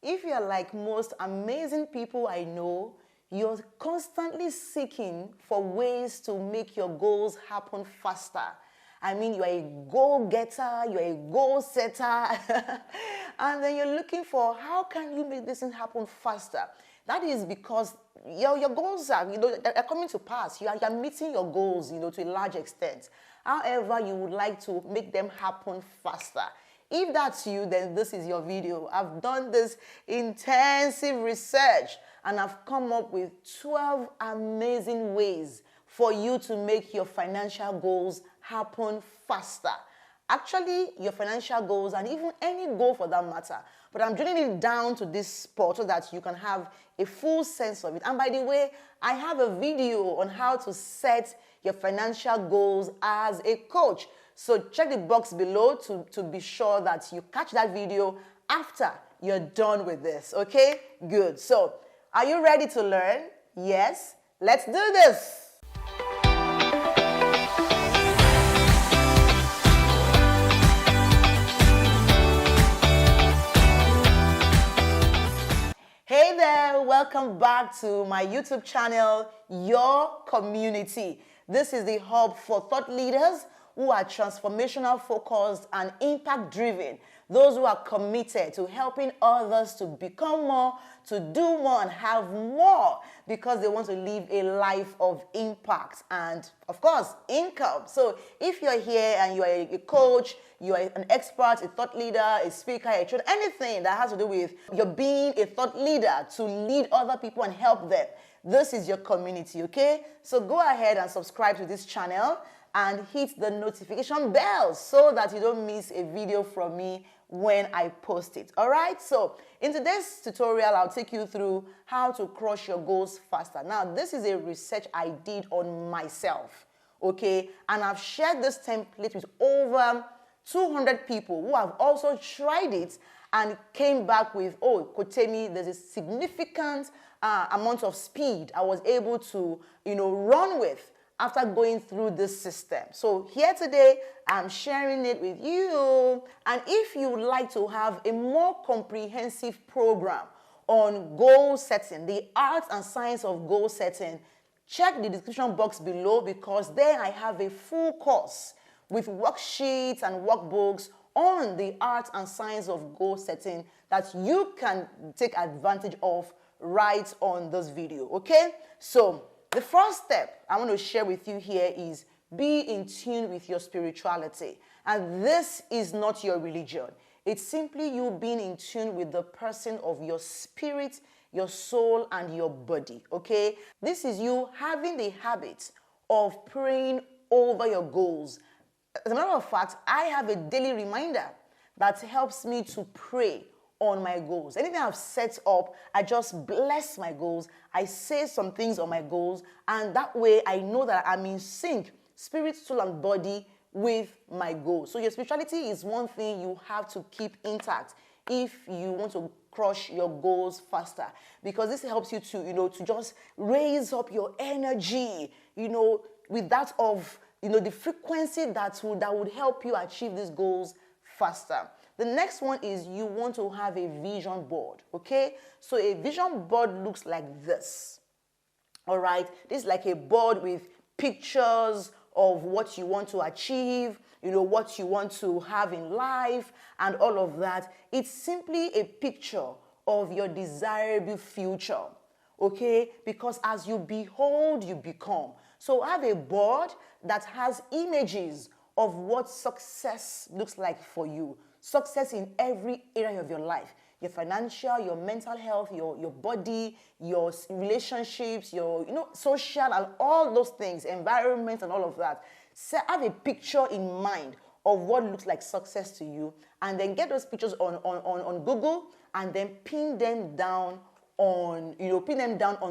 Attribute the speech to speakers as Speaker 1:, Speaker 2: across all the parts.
Speaker 1: If you're like most amazing people I know, you're constantly seeking for ways to make your goals happen faster. I mean, you're a goal-getter, you're a goal-setter, and then you're looking for how can you make this thing happen faster. That is because your goals are, they're coming to pass. You're meeting your goals, to a large extent. However, you would like to make them happen faster. If that's you, then this is your video. I've done this intensive research and I've come up with 12 amazing ways for you to make your financial goals happen faster. Actually, your financial goals and even any goal for that matter. But I'm drilling it down to this spot so that you can have a full sense of it. And by the way, I have a video on how to set your financial goals as a coach. So check the box below to be sure that you catch that video after you're done with this, okay? Good. So, are you ready to learn? Yes? Let's do this! Hey there, welcome back to my YouTube channel, Your Community. This is the hub for thought leaders who are transformational focused and impact driven. Those who are committed to helping others to become more, to do more and have more because they want to live a life of impact and, of course, income. So if you're here and you're a coach, you're an expert, a thought leader, a speaker, a trainer, anything that has to do with you're being a thought leader to lead other people and help them, this is your community, okay? So go ahead and subscribe to this channel and hit the notification bell so that you don't miss a video from me when I post it. All right, so in today's tutorial, I'll take you through how to crush your goals faster. Now, this is a research I did on myself, okay? And I've shared this template with over 200 people who have also tried it and came back with, oh, Temi, there's a significant amount of speed I was able to, run with after going through this system. So here today, I'm sharing it with you. And if you would like to have a more comprehensive program on goal setting, the art and science of goal setting, check the description box below because there I have a full course with worksheets and workbooks on the art and science of goal setting that you can take advantage of right on this video, okay? So, the first step I want to share with you here is be in tune with your spirituality. And this is not your religion. It's simply you being in tune with the person of your spirit, your soul, and your body, okay? This is you having the habit of praying over your goals. As a matter of fact, I have a daily reminder that helps me to pray on my goals. Anything I've set up, I just bless my goals. I say some things on my goals, and that way I know that I'm in sync, spirit, soul, and body with my goals. So your spirituality is one thing you have to keep intact if you want to crush your goals faster, because this helps you to, to just raise up your energy, with that of, the frequency that would help you achieve these goals faster. The next one is you want to have a vision board, okay? So a vision board looks like this, all right? This is like a board with pictures of what you want to achieve, what you want to have in life and all of that. It's simply a picture of your desirable future, okay? Because as you behold, you become. So have a board that has images of what success looks like for you. Success in every area of your life. Your financial, your mental health, your body, your relationships, your social and all those things, environment and all of that. So have a picture in mind of what looks like success to you, and then get those pictures on Google and then pin them down on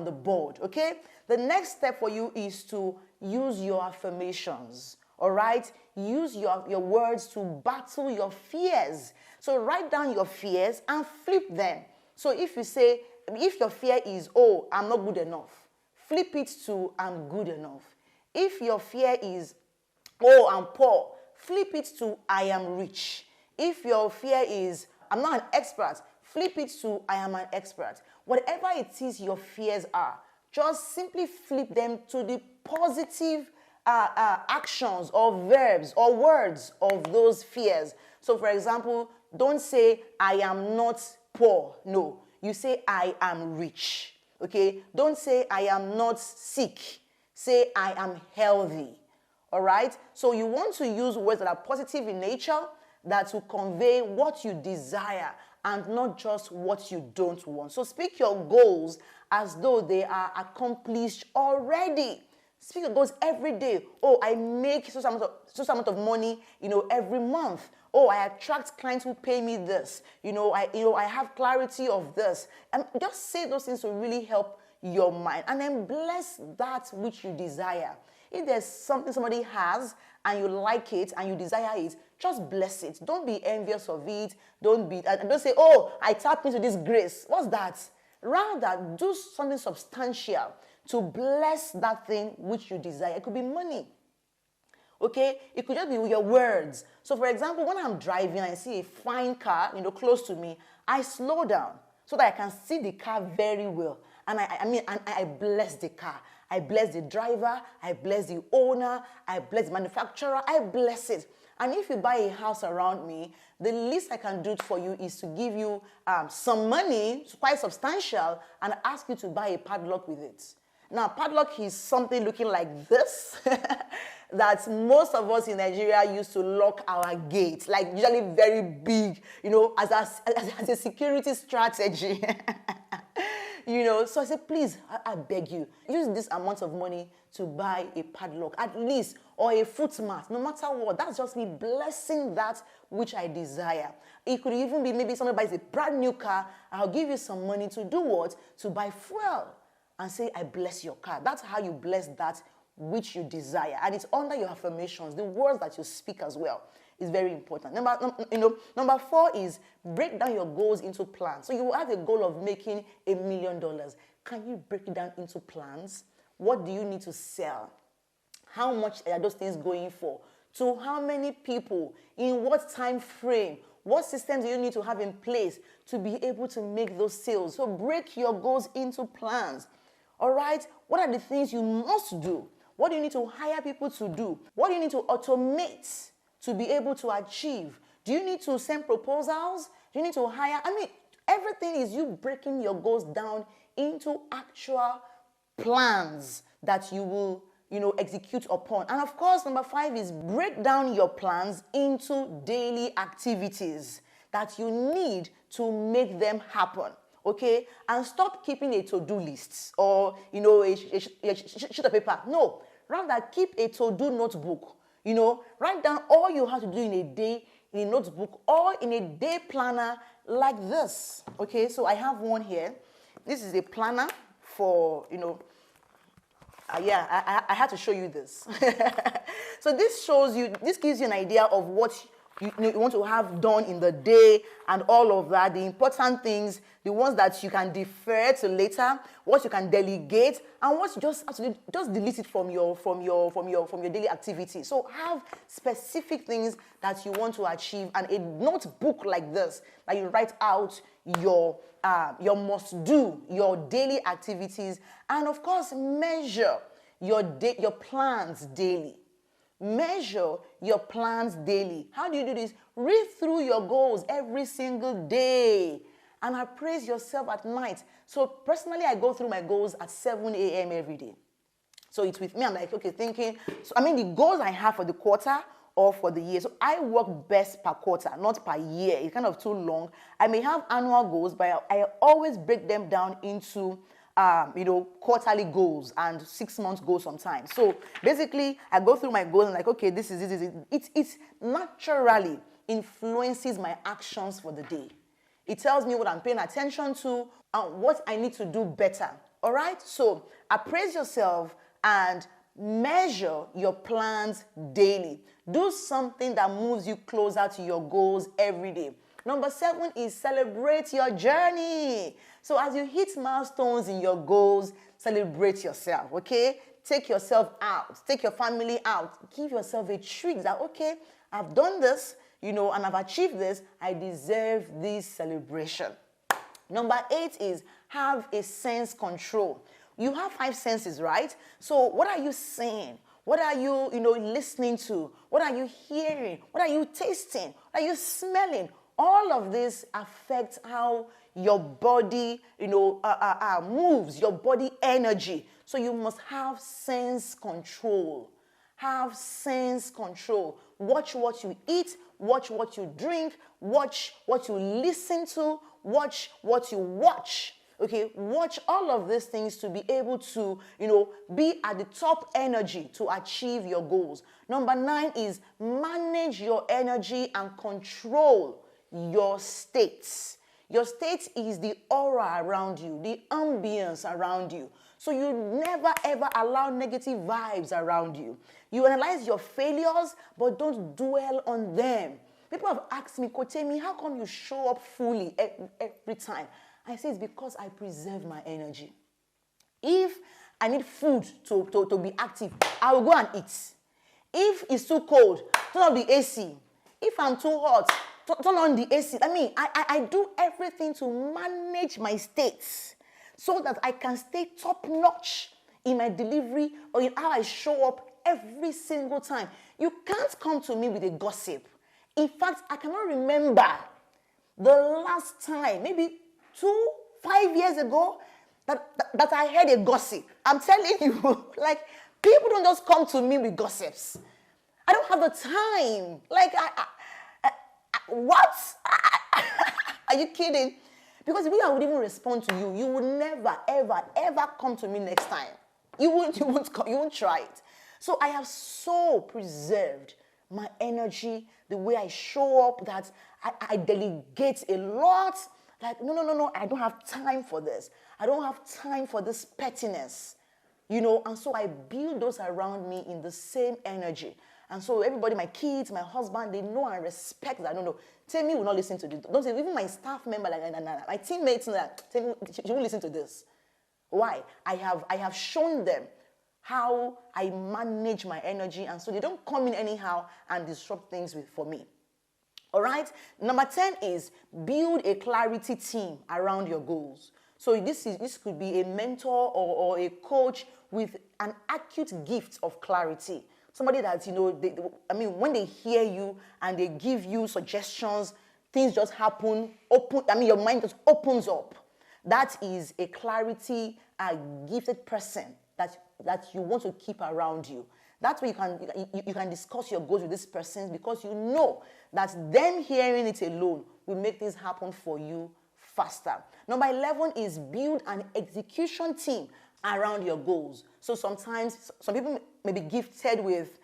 Speaker 1: the board, okay? The next step for you is to use your affirmations. All right, use your words to battle your fears. So write down your fears and flip them. So if your fear is, oh, I'm not good enough, flip it to I'm good enough. If your fear is, oh, I'm poor, flip it to I am rich. If your fear is, I'm not an expert, Flip it to I am an expert. Whatever it is your fears are, just simply flip them to the positive actions or verbs or words of those fears. So for example, don't say I am not poor. No, you say I am rich. Okay, don't say I am not sick. Say I am healthy. All right, so you want to use words that are positive in nature, that will convey what you desire and not just what you don't want. So speak your goals as though they are accomplished already. Speak your goals every day. Oh, I make so amount of money, every month. Oh, I attract clients who pay me this. I have clarity of this. And just say those things to really help your mind, and then bless that which you desire. If there's something somebody has and you like it and you desire it, just bless it. Don't be envious of it. Don't say, oh, I tap into this grace. What's that? Rather, do something substantial to bless that thing which you desire. It could be money. Okay? It could just be your words. So for example, when I'm driving and I see a fine car, close to me, I slow down so that I can see the car very well. And I bless the car. I bless the driver. I bless the owner. I bless the manufacturer. I bless it. And if you buy a house around me, the least I can do for you is to give you some money, quite substantial, and ask you to buy a padlock with it. Now, padlock is something looking like this that most of us in Nigeria used to lock our gates, like usually very big, as a security strategy. So I said, please, I beg you, use this amount of money to buy a padlock, at least, or a foot mat, no matter what. That's just me blessing that which I desire. It could even be maybe somebody buys a brand new car, I'll give you some money to do what? To buy fuel. And say, I bless your car. That's how you bless that which you desire. And it's under your affirmations, the words that you speak as well is very important. Number 4 is break down your goals into plans. So you will have a goal of making $1 million. Can you break it down into plans? What do you need to sell? How much are those things going for? To how many people? In what time frame? What systems do you need to have in place to be able to make those sales? So break your goals into plans. All right? What are the things you must do? What do you need to hire people to do? What do you need to automate to be able to achieve? Do you need to send proposals? Do you need to hire? Everything is you breaking your goals down into actual plans that you will, execute upon. And of course, number 5 is break down your plans into daily activities that you need to make them happen. Okay? And stop keeping a to-do list or, a sheet of paper. No. Rather, keep a to-do notebook. Write down all you have to do in a day in a notebook or in a day planner like this. Okay? So I have one here. This is a planner for, I had to show you this. So this gives you an idea of what you want to have done in the day and all of that, the important things, the ones that you can defer to later, what you can delegate, and what you just delete it from your daily activity. So have specific things that you want to achieve, and a notebook like this that you write out your must do, your daily activities, and of course measure your plans daily. Measure your plans daily. How do you do this? Read through your goals every single day and appraise yourself at night. So personally, I go through my goals at 7 a.m. every day. So it's with me. I'm like, okay, thinking. So the goals I have for the quarter or for the year. So I work best per quarter, not per year. It's kind of too long. I may have annual goals, but I always break them down into quarterly goals and 6-month goals sometimes. So basically, I go through my goals and like, okay, this is it. It naturally influences my actions for the day. It tells me what I'm paying attention to and what I need to do better. All right? So appraise yourself and measure your plans daily. Do something that moves you closer to your goals every day. Number 7 is celebrate your journey. So as you hit milestones in your goals, celebrate yourself, okay? Take yourself out. Take your family out. Give yourself a treat that, okay, I've done this, and I've achieved this. I deserve this celebration. Number 8 is have a sense control. You have 5 senses, right? So what are you saying? What are you, listening to? What are you hearing? What are you tasting? What are you smelling? All of this affects how your body, moves, your body energy. So you must have sense control. Have sense control. Watch what you eat, watch what you drink, watch what you listen to, watch what you watch. Okay, watch all of these things to be able to, be at the top energy to achieve your goals. Number 9 is manage your energy and control your states. Your state is the aura around you, the ambience around you. So you never ever allow negative vibes around you. You analyze your failures, but don't dwell on them. People have asked me, Coach Temi, how come you show up fully every time? I say it's because I preserve my energy. If I need food to be active, I will go and eat. If it's too cold, turn on the AC. If I'm too hot, turn on the AC. I do everything to manage my states so that I can stay top notch in my delivery or in how I show up every single time. You can't come to me with a gossip. In fact, I cannot remember the last time, maybe 5 years ago, that I heard a gossip. I'm telling you, people don't just come to me with gossips. I don't have the time. What? Are you kidding? Because if I would even respond to you, you would never, ever, ever come to me next time. You won't try it. So I have so preserved my energy, the way I show up, that I delegate a lot. No, I don't have time for this. I don't have time for this pettiness, and so I build those around me in the same energy. And so everybody, my kids, my husband, they know and respect that. No, Temi will not listen to this. Don't say, even my staff member, my teammates, Temi, she won't listen to this. Why? I have shown them how I manage my energy, and so they don't come in anyhow and disrupt things for me. All right. Number 10 is build a clarity team around your goals. So this could be a mentor or a coach with an acute gift of clarity. Somebody that, when they hear you and they give you suggestions, things just happen. Your mind just opens up. That is a clarity, gifted person that you want to keep around you. That's where you can discuss your goals with this person, because you know that them hearing it alone will make things happen for you faster. Number 11 is build an execution team around your goals. So sometimes some people may be gifted with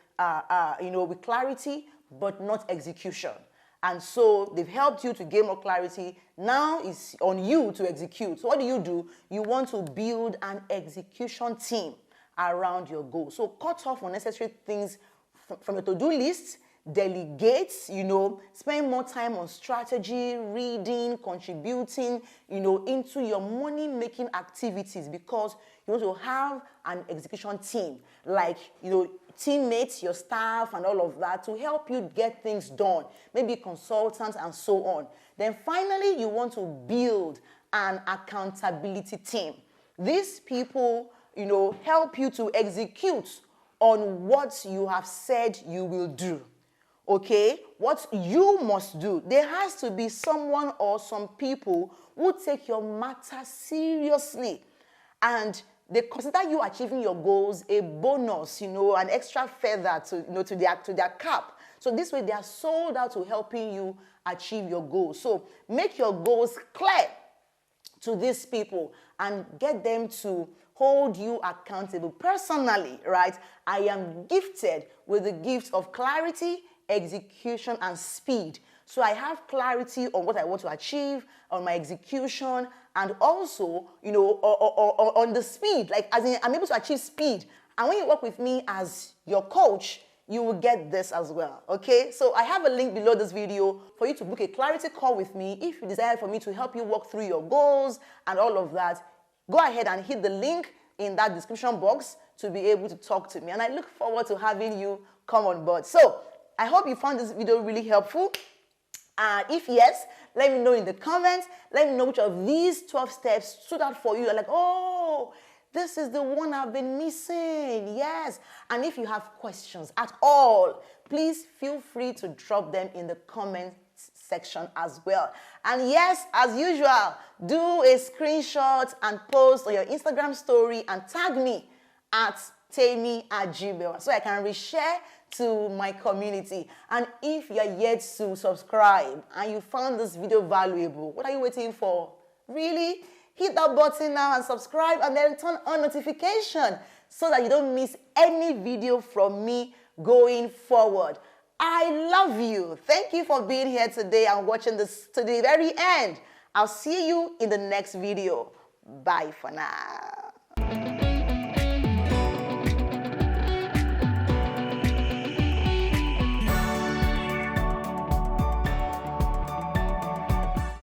Speaker 1: clarity, but not execution. And so they've helped you to gain more clarity. Now it's on you to execute. So what do? You want to build an execution team around your goal. So cut off unnecessary things from your to-do list, delegate, spend more time on strategy, reading, contributing, into your money-making activities, because you want to have an execution team, teammates, your staff, and all of that, to help you get things done, maybe consultants and so on. Then finally, you want to build an accountability team. These people help you to execute on what you have said you will do. Okay? What you must do. There has to be someone or some people who take your matter seriously, and they consider you achieving your goals a bonus, an extra feather to their cap. So this way they are sold out to helping you achieve your goals. So make your goals clear to these people and get them to hold you accountable. Personally, right, I am gifted with the gift of clarity, execution, and speed. So I have clarity on what I want to achieve, on my execution, and also, on the speed. As in, I'm able to achieve speed. And when you work with me as your coach, you will get this as well, okay? So I have a link below this video for you to book a clarity call with me if you desire for me to help you walk through your goals and all of that. Go ahead and hit the link in that description box to be able to talk to me. And I look forward to having you come on board. So I hope you found this video really helpful. And if yes, let me know in the comments. Let me know which of these 12 steps stood out for you. You're like, oh, this is the one I've been missing. Yes. And if you have questions at all, please feel free to drop them in the comments section as well. And yes, as usual, do a screenshot and post on your Instagram story and tag me at Temi Ajibewa so I can reshare to my community. And if you're yet to subscribe and you found this video valuable, what are you waiting for? Really? Hit that button now and subscribe, and then turn on notification so that you don't miss any video from me going forward. I love you. Thank you for being here today and watching this to the very end. I'll see you in the next video. Bye for now.